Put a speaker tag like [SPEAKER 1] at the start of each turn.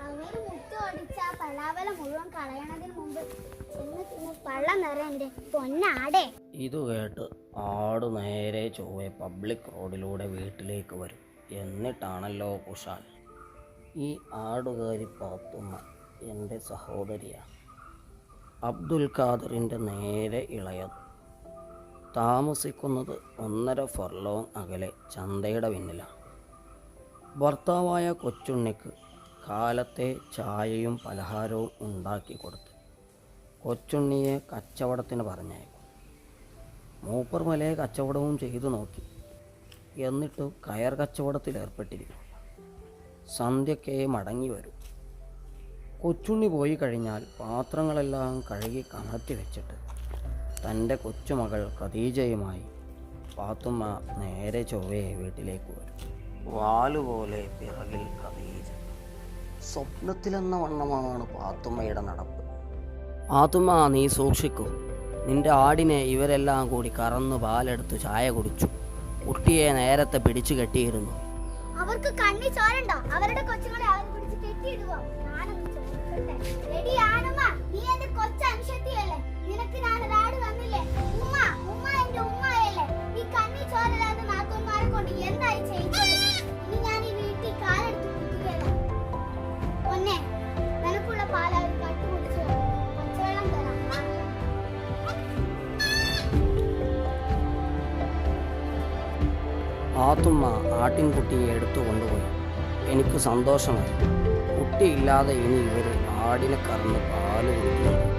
[SPEAKER 1] അവര് മുട്ട ഒടിച്ച പലാവല മുഴുവൻ കളയണതിന് മുമ്പ് പള്ളം നിറയണ്ടേ പൊന്നാടേ.
[SPEAKER 2] ഇത് കേട്ട് ആട് നേരെ ചൊവ്വെ പബ്ലിക് റോഡിലൂടെ വീട്ടിലേക്ക് വരും. എന്നിട്ടാണല്ലോ കുശാൽ. ഈ ആടുകാരി പാത്തുമ്മ എൻ്റെ സഹോദരിയാണ്. അബ്ദുൽ ഖാദറിൻ്റെ നേരെ ഇളയത്. താമസിക്കുന്നത് 1.5 ഫർലോങ് അകലെ ചന്തയുടെ പിന്നിലാണ്. ഭർത്താവായ കൊച്ചുണ്ണിക്ക് കാലത്തെ ചായയും പലഹാരവും ഉണ്ടാക്കി കൊടുത്ത് കൊച്ചുണ്ണിയെ കച്ചവടത്തിന് പറഞ്ഞയക്കും. മൂപ്പർ മലയെ കച്ചവടവും ചെയ്തു നോക്കി. എന്നിട്ട് കയർ കച്ചവടത്തിൽ ഏർപ്പെട്ടിരിക്കും. സന്ധ്യയ്ക്കേ മടങ്ങി വരും. കൊച്ചുണ്ണി പോയി കഴിഞ്ഞാൽ പാത്രങ്ങളെല്ലാം കഴുകി കമഴ്ത്തി വെച്ചിട്ട് തൻ്റെ കൊച്ചുമകൾ ഖദീജയുമായി പാത്തുമ്മ നേരെ ചൊവ്വേ വീട്ടിലേക്ക് വരും. വാലുപോലെ പിറകിൽ ഖദീജ. സ്വപ്നത്തിലെന്ന വണ്ണമാണ് പാത്തുമ്മയുടെ നടപ്പ്. പാത്തുമ്മ, നീ സൂക്ഷിക്കൂ. നിന്റെ ആടിനെ ഇവരെല്ലാം കൂടി കറന്നു പാലെടുത്ത് ചായ കുടിച്ചു. കുട്ടിയെ നേരത്തെ പിടിച്ചു കെട്ടിയിരുന്നു.
[SPEAKER 1] അവർക്ക് കണ്ണി ചോരണ്ട. അവരുടെ കൊച്ചുങ്ങളെ അവർ പിടിച്ച് കെട്ടിയിടുക. നീ എന്റെ കൊച്ചനുഷത്തിയല്ലേ? നിനക്ക് ഞാൻ ഒരാട് തന്നില്ലേ? ഉമ്മ ഉമ്മ എന്റെ ഉമ്മയല്ലേ? ഈ കണ്ണി ചോരലാതെ നാത്തോന്മാരെ കൊണ്ട് എന്തായി ചെയ്യിച്ചത്? ഇനി ഞാൻ ഈ വീട്ടിൽ കാലെടുത്ത് കുത്തുകയല്ല. പൊന്നെ, നിനക്കുള്ള പാൽ അവർ കട്ടുകുടിച്ചു. പച്ചവെള്ളം തരാം.
[SPEAKER 2] പാത്തുമ്മ ആട്ടിൻകുട്ടിയെ എടുത്തു കൊണ്ടുപോയി. എനിക്ക് സന്തോഷമായി. കുട്ടിയില്ലാതെ ഇനി ഇവർ ആടിനെ കറന്ന് പാല് കുടിക്കുന്നു.